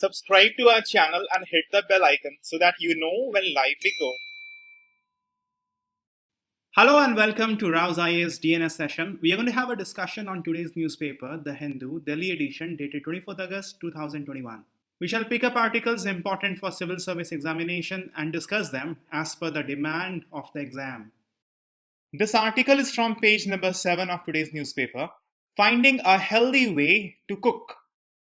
Subscribe to our channel and hit the bell icon so that you know when live we go. Hello and welcome to RAU'S IAS DNS session. We are going to have a discussion on today's newspaper, The Hindu, Delhi edition, dated 24th August 2021. We shall pick up articles important for civil service examination and discuss them as per the demand of the exam. This article is from page number 7 of today's newspaper, Finding a Healthy Way to Cook.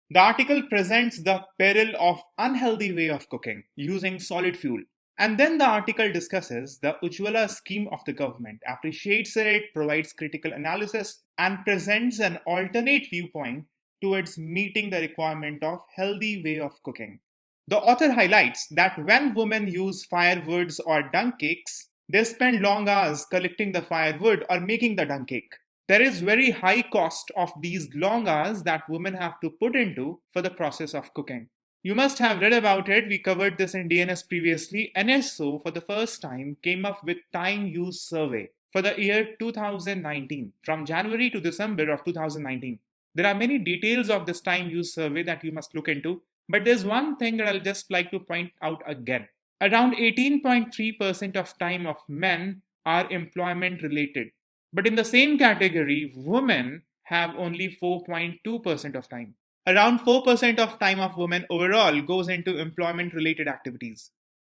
The article presents the peril of unhealthy way of cooking using solid fuel. And then the article discusses the Ujjwala scheme of the government, appreciates it, provides critical analysis, and presents an alternate viewpoint towards meeting the requirement of healthy way of cooking. The author highlights that when women use firewoods or dung cakes, they spend long hours collecting the firewood or making the dung cake. There is very high cost of these long hours that women have to put into for the process of cooking. You must have read about it. We covered this in DNS previously. NSO for the first time came up with time use survey for the year 2019 from January to December of 2019. There are many details of this time use survey that you must look into, but there's one thing that I'll just like to point out again. Around 18.3% of time of men are employment related. But in the same category, women have only 4.2% of time. Around 4% of time of women overall goes into employment-related activities.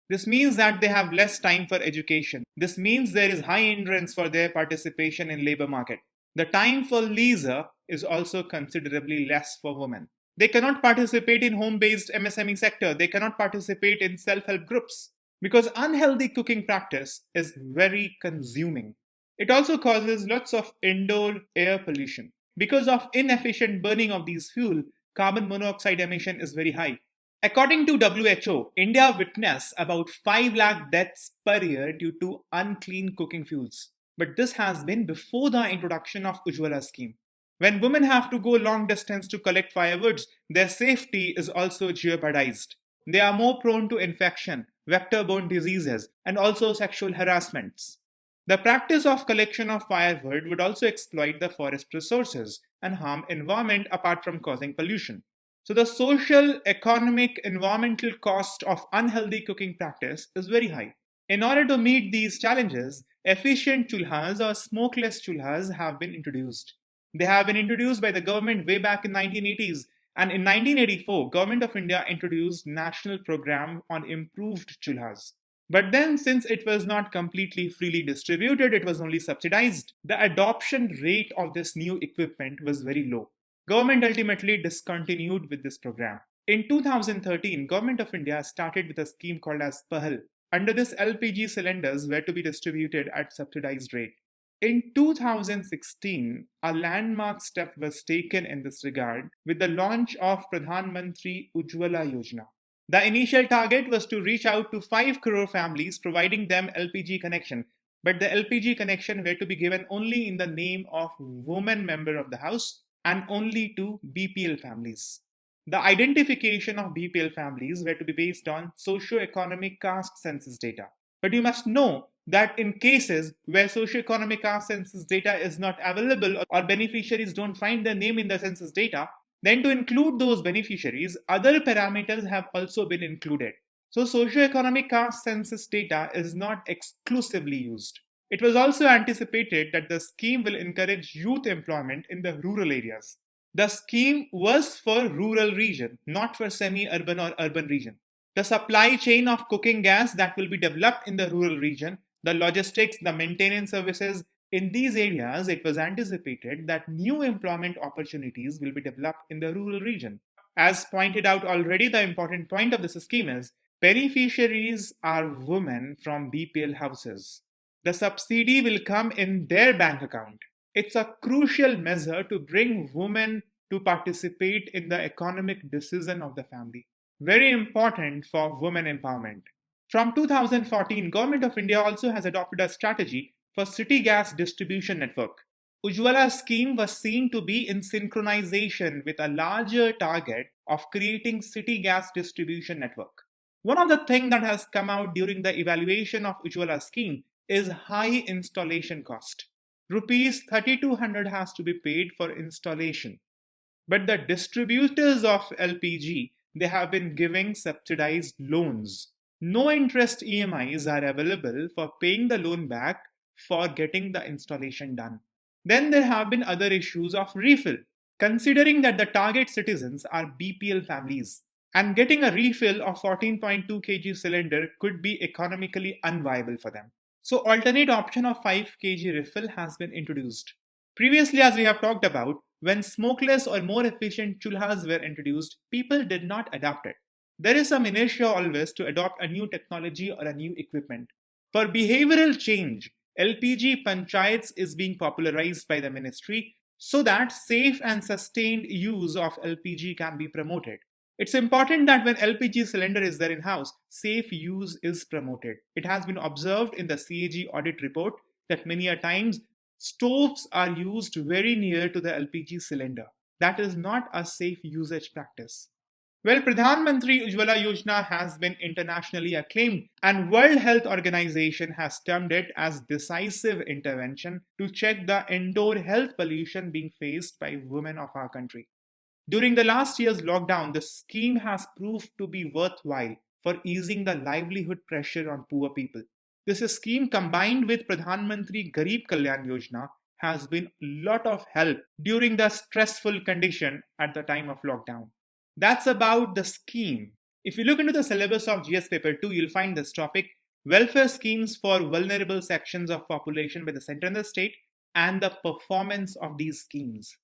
This means that they have less time for education. This means there is high hindrance for their participation in labor market. The time for leisure is also considerably less for women. They cannot participate in home-based MSME sector. They cannot participate in self-help groups because unhealthy cooking practice is very consuming. It also causes lots of indoor air pollution. Because of inefficient burning of these fuel, carbon monoxide emission is very high. According to WHO, India witnessed about 5 lakh deaths per year due to unclean cooking fuels. But this has been before the introduction of Ujjwala scheme. When women have to go long distance to collect firewoods, their safety is also jeopardized. They are more prone to infection, vector-borne diseases, and also sexual harassments. The practice of collection of firewood would also exploit the forest resources and harm environment apart from causing pollution. So the social, economic, environmental cost of unhealthy cooking practice is very high. In order to meet these challenges, efficient chulhas or smokeless chulhas have been introduced. They have been introduced by the government way back in 1980s, and in 1984, Government of India introduced National Program on Improved Chulhas. But then, since it was not completely freely distributed, it was only subsidized, the adoption rate of this new equipment was very low. Government ultimately discontinued with this program. In 2013, Government of India started with a scheme called as PAHAL. Under this, LPG cylinders were to be distributed at subsidized rate. In 2016, a landmark step was taken in this regard with the launch of Pradhan Mantri Ujjwala Yojana. The initial target was to reach out to 5 crore families, providing them LPG connection. But the LPG connection were to be given only in the name of woman member of the house and only to BPL families. The identification of BPL families were to be based on socio-economic caste census data. But you must know that in cases where socio-economic caste census data is not available or beneficiaries don't find their name in the census data, then to include those beneficiaries, other parameters have also been included. So socio-economic caste census data is not exclusively used. It was also anticipated that the scheme will encourage youth employment in the rural areas. The scheme was for rural region, not for semi-urban or urban region. The supply chain of cooking gas that will be developed in the rural region, the logistics, the maintenance services, in these areas, it was anticipated that new employment opportunities will be developed in the rural region. As pointed out already, the important point of this scheme is beneficiaries are women from BPL houses. The subsidy will come in their bank account. It's a crucial measure to bring women to participate in the economic decision of the family. Very important for women empowerment. From 2014, Government of India also has adopted a strategy for city gas distribution network. Ujjwala scheme was seen to be in synchronization with a larger target of creating city gas distribution network. One of the things that has come out during the evaluation of Ujjwala scheme is high installation cost. Rupees 3,200 has to be paid for installation. But the distributors of LPG they have been giving subsidized loans. No interest EMIs are available for paying the loan back for getting the installation done. Then there have been other issues of refill, considering that the target citizens are BPL families. And getting a refill of 14.2 kg cylinder could be economically unviable for them. So alternate option of 5 kg refill has been introduced. Previously, as we have talked about, when smokeless or more efficient chulhas were introduced, people did not adopt it. There is some inertia always to adopt a new technology or a new equipment. For behavioral change, LPG panchayats is being popularized by the ministry so that safe and sustained use of LPG can be promoted. It's important that when LPG cylinder is there in house, safe use is promoted. It has been observed in the CAG audit report that many a times stoves are used very near to the LPG cylinder. That is not a safe usage practice. Well, Pradhan Mantri Ujjwala Yojana has been internationally acclaimed, and World Health Organization has termed it as decisive intervention to check the indoor health pollution being faced by women of our country. During the last year's lockdown, the scheme has proved to be worthwhile for easing the livelihood pressure on poor people. This scheme combined with Pradhan Mantri Garib Kalyan Yojana has been a lot of help during the stressful condition at the time of lockdown. That's about the scheme. If you look into the syllabus of GS paper 2, you'll find this topic: welfare schemes for vulnerable sections of population by the center and the state, and the performance of these schemes.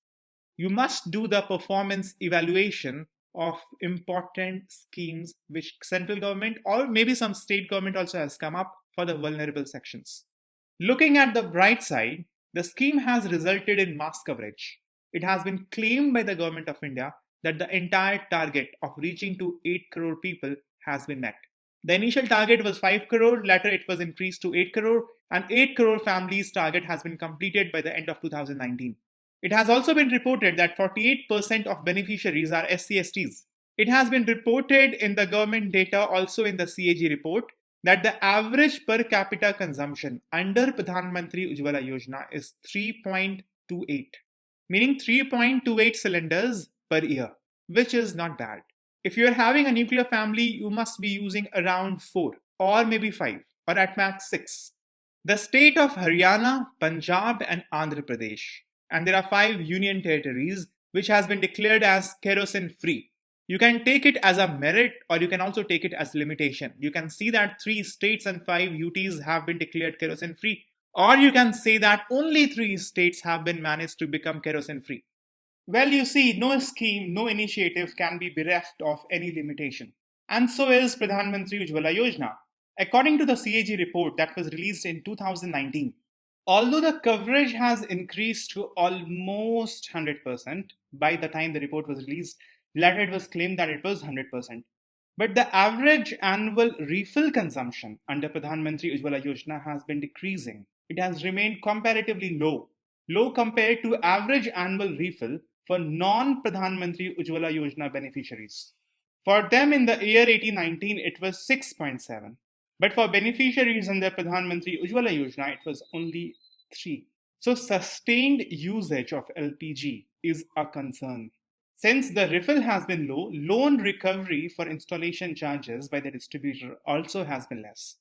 You must do the performance evaluation of important schemes which central government or maybe some state government also has come up for the vulnerable sections. Looking at the bright side, the scheme has resulted in mass coverage. It has been claimed by the government of India that the entire target of reaching to 8 crore people has been met. The initial target was 5 crore, later it was increased to 8 crore, and 8 crore families target has been completed by the end of 2019. It has also been reported that 48% of beneficiaries are SC/STs. It has been reported in the government data, also in the CAG report, that the average per capita consumption under Pradhan Mantri Ujjwala Yojana is 3.28, meaning 3.28 cylinders per year, which is not bad. If you are having a nuclear family, you must be using around 4 or maybe 5 or at max 6. The state of Haryana, Punjab and Andhra Pradesh, and there are 5 union territories which has been declared as kerosene free. You can take it as a merit or you can also take it as limitation. You can see that 3 states and 5 UTs have been declared kerosene free, or you can say that only 3 states have been managed to become kerosene free. Well, you see, no scheme, no initiative can be bereft of any limitation. And so is Pradhan Mantri Ujjwala Yojana. According to the CAG report that was released in 2019, although the coverage has increased to almost 100% by the time the report was released, later it was claimed that it was 100%. But the average annual refill consumption under Pradhan Mantri Ujjwala Yojana has been decreasing. It has remained comparatively low compared to average annual refill for non-Pradhan Mantri Ujjwala Yojana beneficiaries. For them in the year 18-19, it was 6.7. But for beneficiaries under Pradhan Mantri Ujjwala Yojana, it was only 3. So sustained usage of LPG is a concern. Since the refill has been low, loan recovery for installation charges by the distributor also has been less.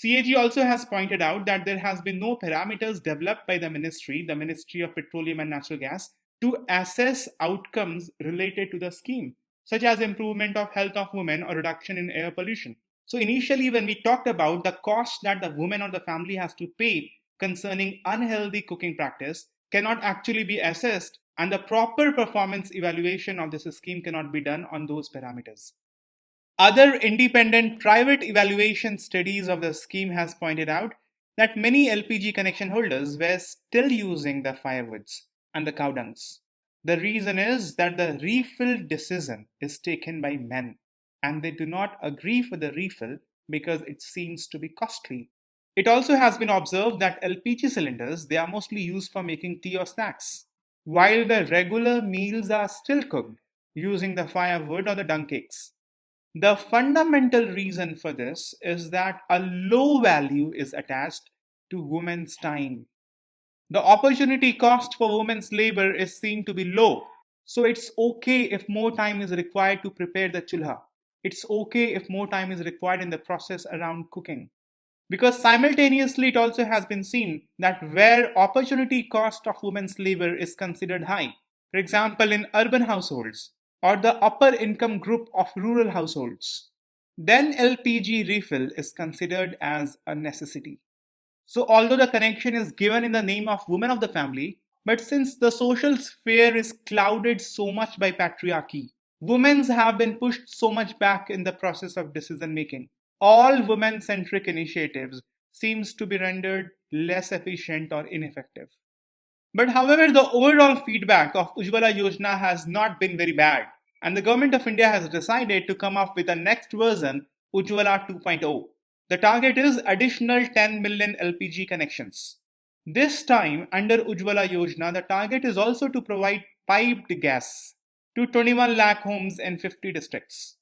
CAG also has pointed out that there has been no parameters developed by the Ministry of Petroleum and Natural Gas, to assess outcomes related to the scheme, such as improvement of health of women or reduction in air pollution. So initially, when we talked about the cost that the woman or the family has to pay concerning unhealthy cooking practice cannot actually be assessed, and the proper performance evaluation of this scheme cannot be done on those parameters. Other independent private evaluation studies of the scheme has pointed out that many LPG connection holders were still using the firewoods and the cow dungs. The reason is that the refill decision is taken by men, and they do not agree for the refill because it seems to be costly. It also has been observed that LPG cylinders, they are mostly used for making tea or snacks, while the regular meals are still cooked using the firewood or the dung cakes. The fundamental reason for this is that a low value is attached to women's time. The opportunity cost for women's labor is seen to be low, So it's okay if more time is required to prepare the chulha. It's okay if more time is required in the process around cooking. Because simultaneously, it also has been seen that where opportunity cost of women's labor is considered high, for example, in urban households or the upper income group of rural households, then LPG refill is considered as a necessity. So, although the connection is given in the name of women of the family, but since the social sphere is clouded so much by patriarchy, women have been pushed so much back in the process of decision making. All women centric initiatives seems to be rendered less efficient or ineffective. But however, the overall feedback of Ujjwala Yojana has not been very bad, and the government of India has decided to come up with a next version, Ujjwala 2.0. The target is additional 10 million LPG connections. This time, under Ujjwala Yojana, the target is also to provide piped gas to 21 lakh homes in 50 districts.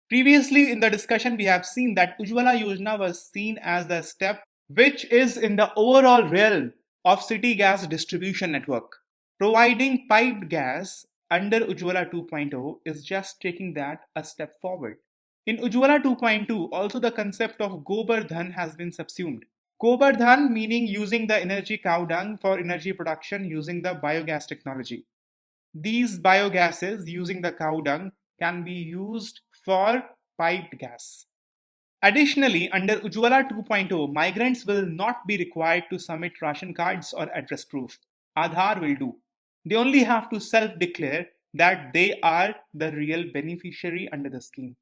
Previously, in the discussion, we have seen that Ujjwala Yojana was seen as the step which is in the overall realm of city gas distribution network. Providing piped gas under Ujjwala 2.0 is just taking that a step forward. In Ujjwala 2.2, also the concept of Gobar Dhan has been subsumed. Gobar Dhan meaning using the energy cow dung for energy production using the biogas technology. These biogases using the cow dung can be used for piped gas. Additionally, under Ujjwala 2.0, migrants will not be required to submit ration cards or address proof. Aadhaar will do. They only have to self-declare that they are the real beneficiary under the scheme.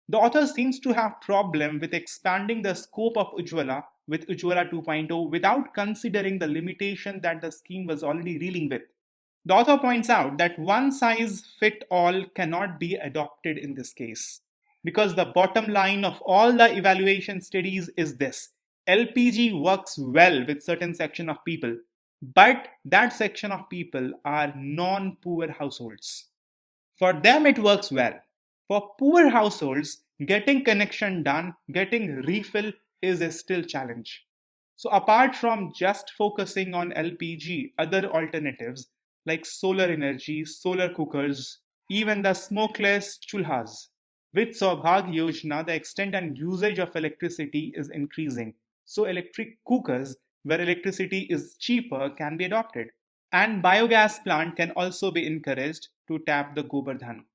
The author seems to have problem with expanding the scope of Ujjwala with Ujjwala 2.0 without considering the limitation that the scheme was already dealing with. The author points out that one size fit all cannot be adopted in this case because the bottom line of all the evaluation studies is this: LPG works well with certain section of people, but that section of people are non-poor households. For them it works well. For poor households, getting connection done, getting refill is a still challenge. So apart from just focusing on LPG, other alternatives like solar energy, solar cookers, even the smokeless chulhas. With Saubhag Yojana, the extent and usage of electricity is increasing. So electric cookers, where electricity is cheaper, can be adopted. And biogas plant can also be encouraged to tap the Govardhan.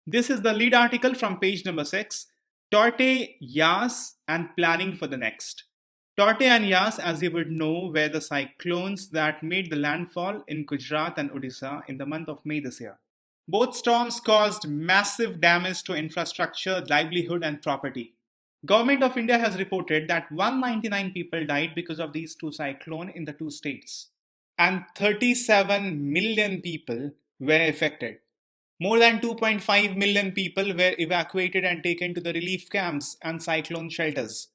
This is the lead article from page number 6, Tauktae, Yaas and planning for the next. Tauktae and Yaas, as you would know, were the cyclones that made the landfall in Gujarat and Odisha in the month of May this year. Both storms caused massive damage to infrastructure, livelihood and property. Government of India has reported that 199 people died because of these two cyclones in the two states, and 37 million people were affected. More than 2.5 million people were evacuated and taken to the relief camps and cyclone shelters.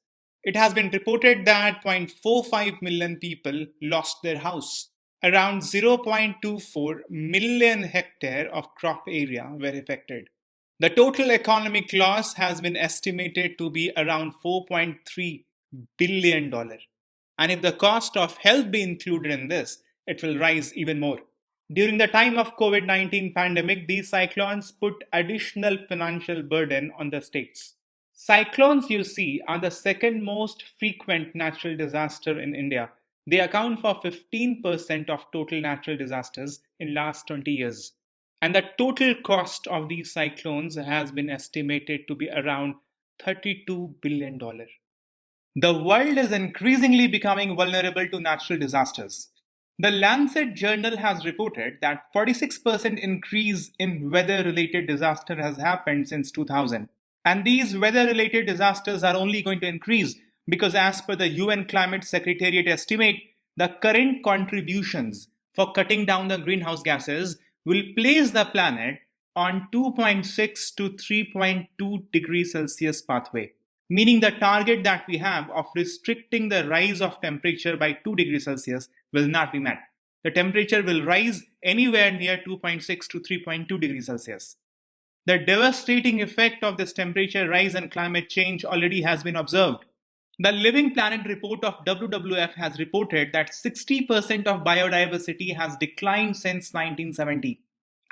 It has been reported that 0.45 million people lost their house. Around 0.24 million hectares of crop area were affected. The total economic loss has been estimated to be around $4.3 billion. And if the cost of health be included in this, it will rise even more. During the time of COVID-19 pandemic, these cyclones put additional financial burden on the states. Cyclones, you see, are the second most frequent natural disaster in India. They account for 15% of total natural disasters in last 20 years. And the total cost of these cyclones has been estimated to be around $32 billion. The world is increasingly becoming vulnerable to natural disasters. The Lancet journal has reported that 46% increase in weather-related disaster has happened since 2000. And these weather-related disasters are only going to increase because as per the UN Climate Secretariat estimate, the current contributions for cutting down the greenhouse gases will place the planet on 2.6 to 3.2 degrees Celsius pathway, meaning the target that we have of restricting the rise of temperature by 2 degrees Celsius will not be met. The temperature will rise anywhere near 2.6 to 3.2 degrees Celsius. The devastating effect of this temperature rise and climate change already has been observed. The Living Planet report of WWF has reported that 60% of biodiversity has declined since 1970.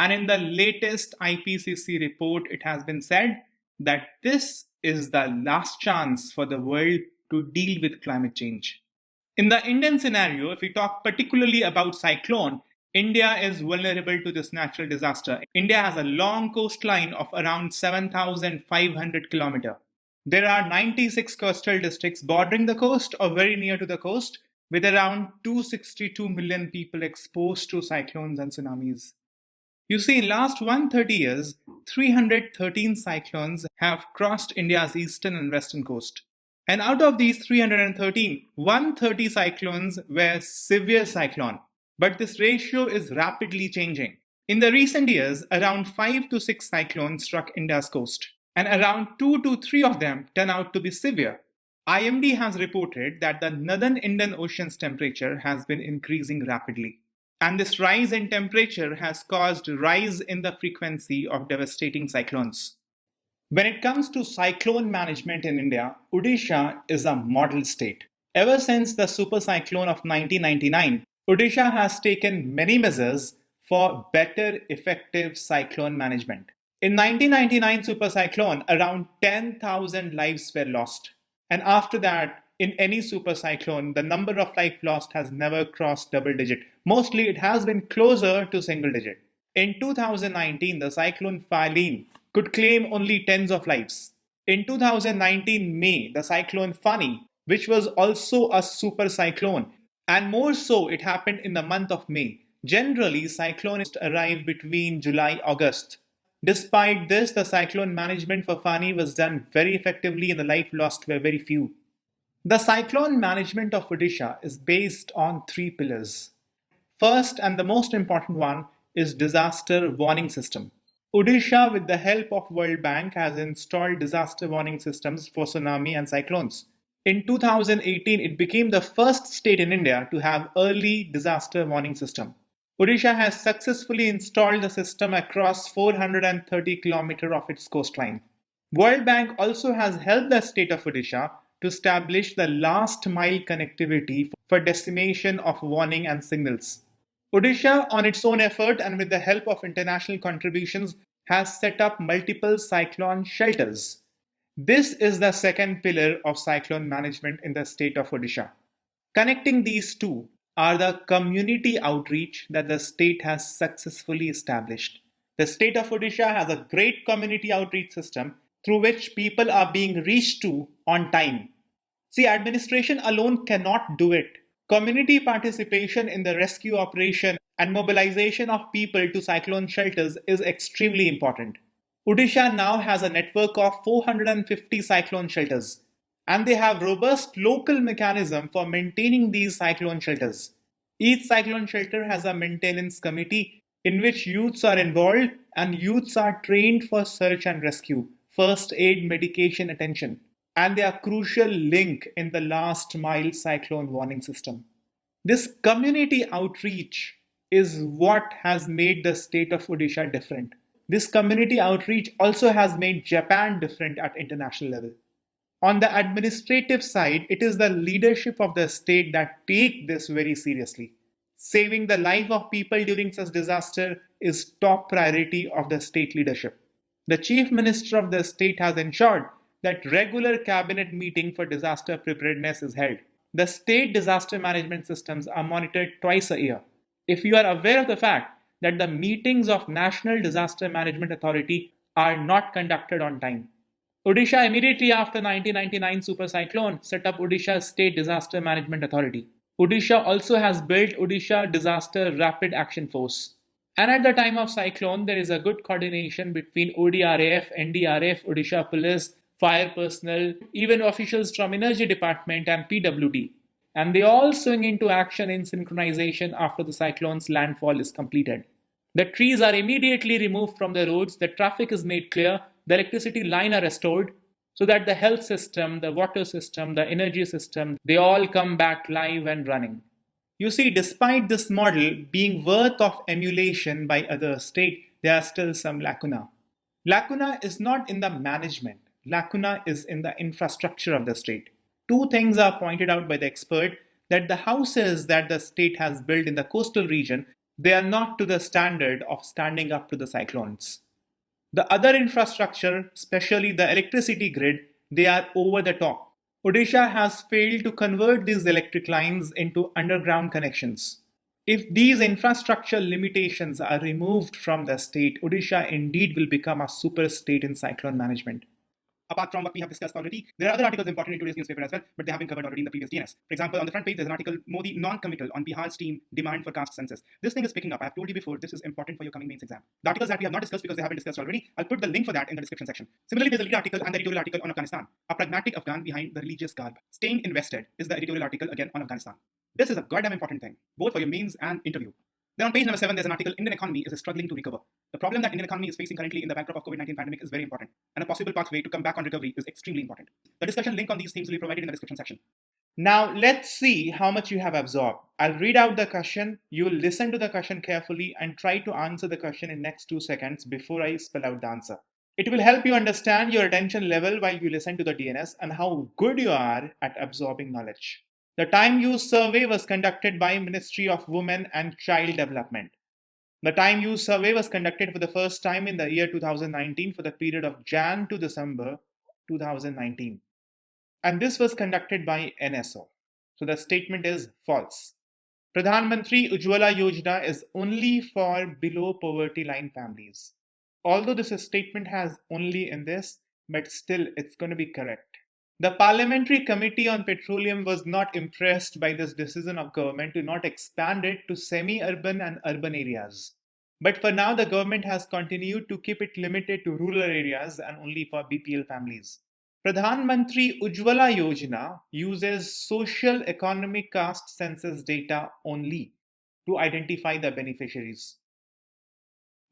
And in the latest IPCC report, it has been said that this is the last chance for the world to deal with climate change. In the Indian scenario, if we talk particularly about Cyclone, India is vulnerable to this natural disaster. India has a long coastline of around 7,500 kilometers. There are 96 coastal districts bordering the coast or very near to the coast, with around 262 million people exposed to cyclones and tsunamis. You see, in last 130 years, 313 cyclones have crossed India's eastern and western coast. And out of these 313, 130 cyclones were severe cyclone. But this ratio is rapidly changing. In the recent years, around 5 to 6 cyclones struck India's coast, and around 2 to 3 of them turn out to be severe. IMD has reported that the northern Indian Ocean's temperature has been increasing rapidly. And this rise in temperature has caused a rise in the frequency of devastating cyclones. When it comes to cyclone management in India, Odisha is a model state. Ever since the super cyclone of 1999, Odisha has taken many measures for better effective cyclone management. In 1999 super cyclone, around 10,000 lives were lost. And after that, in any super cyclone, the number of lives lost has never crossed double digit. Mostly it has been closer to single digit. In 2019, the cyclone Faizan could claim only tens of lives. In 2019 May, the cyclone Fani, which was also a super cyclone, and more so it happened in the month of May. Generally, cyclones arrive between July-August. Despite this, the cyclone management for Fani was done very effectively and the lives lost were very few. The cyclone management of Odisha is based on 3 pillars. First and the most important one is disaster warning system. Odisha, with the help of World Bank, has installed disaster warning systems for tsunami and cyclones. In 2018, it became the first state in India to have early disaster warning system. Odisha has successfully installed the system across 430 kilometers of its coastline. World Bank also has helped the state of Odisha to establish the last mile connectivity for dissemination of warning and signals. Odisha, on its own effort and with the help of international contributions, has set up multiple cyclone shelters. This is the second pillar of cyclone management in the state of Odisha. Connecting these two are the community outreach that the state has successfully established. The state of Odisha has a great community outreach system through which people are being reached to on time. See, administration alone cannot do it. Community participation in the rescue operation and mobilization of people to cyclone shelters is extremely important. Odisha now has a network of 450 cyclone shelters, and they have robust local mechanism for maintaining these cyclone shelters. Each cyclone shelter has a maintenance committee in which youths are involved and youths are trained for search and rescue, first aid, medication, attention, and they are a crucial link in the last mile cyclone warning system. This community outreach is what has made the state of Odisha different. This community outreach also has made Japan different at international level. On the administrative side, it is the leadership of the state that take this very seriously. Saving the life of people during such disaster is top priority of the state leadership. The Chief Minister of the state has ensured that regular cabinet meeting for disaster preparedness is held. The state disaster management systems are monitored twice a year. If you are aware of the fact that the meetings of National Disaster Management Authority are not conducted on time. Odisha immediately after 1999 super cyclone set up Odisha State Disaster Management Authority. Odisha also has built Odisha Disaster Rapid Action Force. And at the time of cyclone, there is a good coordination between ODRAF, NDRF, Odisha Police, fire personnel, even officials from Energy Department and PWD. And they all swing into action in synchronization after the cyclone's landfall is completed. The trees are immediately removed from the roads, the traffic is made clear, the electricity line are restored, so that the health system, the water system, the energy system, they all come back live and running. You see, despite this model being worth of emulation by other states, there are still some lacuna. Lacuna is not in the management. Lacuna is in the infrastructure of the state. Two things are pointed out by the expert that the houses that the state has built in the coastal region, they are not to the standard of standing up to the cyclones. The other infrastructure, especially the electricity grid, they are over the top. Odisha has failed to convert these electric lines into underground connections. If these infrastructure limitations are removed from the state, Odisha indeed will become a super state in cyclone management. Apart from what we have discussed already, there are other articles important in today's newspaper as well, but they have been covered already in the previous DNS. For example, on the front page, there's an article, Modi non-committal on Bihar's team demand for caste census. This thing is picking up. I have told you before, this is important for your coming mains exam. The articles that we have not discussed because they haven't discussed already, I'll put the link for that in the description section. Similarly, there's a lead article and the editorial article on Afghanistan. A pragmatic Afghan behind the religious garb. Staying invested is the editorial article again on Afghanistan. This is a goddamn important thing, both for your mains and interview. Then on page number 7, there's an article, Indian economy is struggling to recover. The problem that Indian economy is facing currently in the backdrop of COVID-19 pandemic is very important, and a possible pathway to come back on recovery is extremely important. The discussion link on these themes will be provided in the description section. Now, let's see how much you have absorbed. I'll read out the question, you will listen to the question carefully and try to answer the question in next 2 seconds before I spell out the answer. It will help you understand your attention level while you listen to the DNS and how good you are at absorbing knowledge. The time use survey was conducted by Ministry of Women and Child Development. The time use survey was conducted for the first time in the year 2019 for the period of Jan to December 2019. And this was conducted by NSO. So the statement is false. Pradhan Mantri Ujjwala Yojana is only for below poverty line families. Although this statement has only in this, but still it's going to be correct. The Parliamentary Committee on Petroleum was not impressed by this decision of government to not expand it to semi-urban and urban areas. But for now, the government has continued to keep it limited to rural areas and only for BPL families. Pradhan Mantri Ujjwala Yojana uses social economic caste census data only to identify the beneficiaries.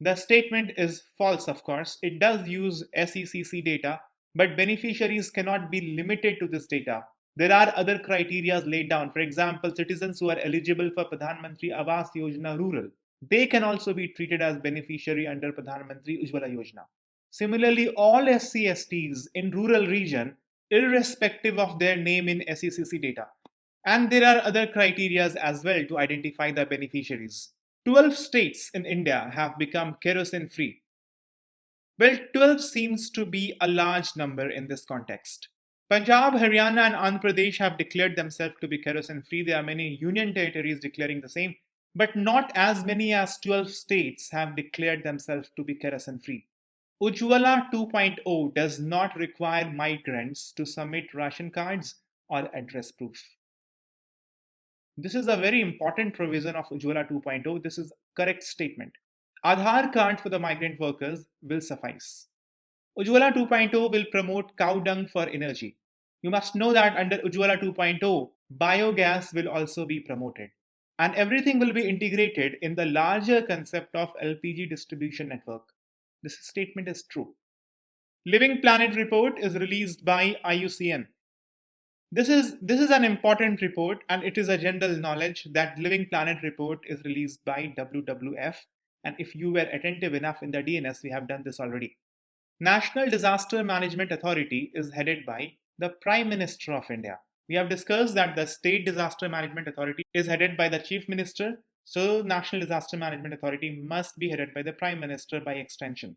The statement is false, of course. It does use SECC data, but beneficiaries cannot be limited to this data. There are other criteria laid down. For example, citizens who are eligible for Pradhan Mantri Awas Yojana Rural, they can also be treated as beneficiary under Pradhan Mantri Ujjwala Yojana. Similarly, all SC/STs in rural region, irrespective of their name in SECC data. And there are other criteria as well to identify the beneficiaries. 12 states in India have become kerosene free. Well, 12 seems to be a large number in this context. Punjab, Haryana, and Andhra Pradesh have declared themselves to be kerosene free. There are many union territories declaring the same, but not as many as 12 states have declared themselves to be kerosene free. Ujjwala 2.0 does not require migrants to submit ration cards or address proof. This is a very important provision of Ujjwala 2.0. This is a correct statement. Aadhaar card for the migrant workers will suffice. Ujjwala 2.0 will promote cow dung for energy. You must know that under Ujjwala 2.0, biogas will also be promoted. And everything will be integrated in the larger concept of LPG distribution network. This statement is true. Living Planet report is released by IUCN. This is an important report, and it is a general knowledge that Living Planet report is released by WWF. And if you were attentive enough in the DNS, we have done this already. National Disaster Management Authority is headed by the Prime Minister of India. We have discussed that the State Disaster Management Authority is headed by the Chief Minister, so National Disaster Management Authority must be headed by the Prime Minister by extension.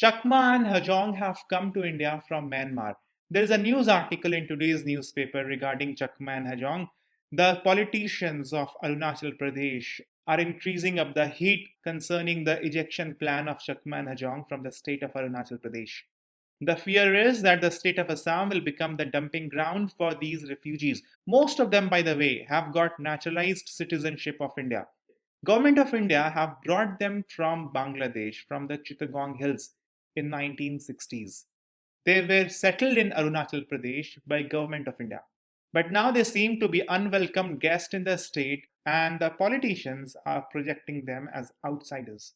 Chakma and Hajong have come to India from Myanmar. There is a news article in today's newspaper regarding Chakma and Hajong. The politicians of Arunachal Pradesh are increasing up the heat concerning the ejection plan of Chakma and Hajong from the state of Arunachal Pradesh. The fear is that the state of Assam will become the dumping ground for these refugees. Most of them, by the way, have got naturalized citizenship of India. Government of India have brought them from Bangladesh, from the Chittagong Hills in 1960s. They were settled in Arunachal Pradesh by Government of India. But now they seem to be unwelcome guests in the state, and the politicians are projecting them as outsiders.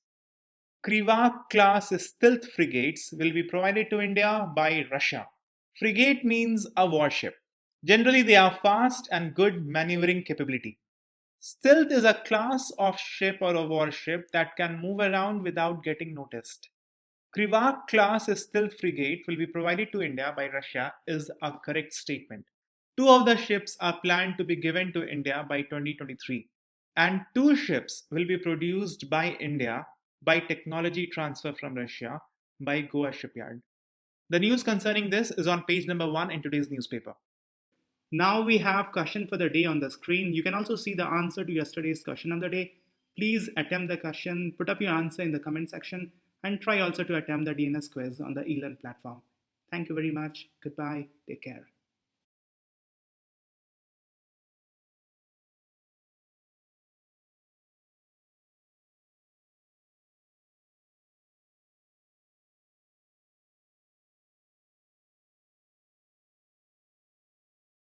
Kriva class stealth frigates will be provided to India by Russia. Frigate means a warship. Generally, they are fast and good maneuvering capability. Stealth is a class of ship or a warship that can move around without getting noticed. Kriva class stealth frigate will be provided to India by Russia is a correct statement. 2 of the ships are planned to be given to India by 2023, and 2 ships will be produced by India by technology transfer from Russia by Goa Shipyard. The news concerning this is on page number 1 in today's newspaper. Now we have question for the day on the screen. You can also see the answer to yesterday's question of the day. Please attempt the question, put up your answer in the comment section, and try also to attempt the DNS quiz on the ELEARN platform. Thank you very much. Goodbye. Take care.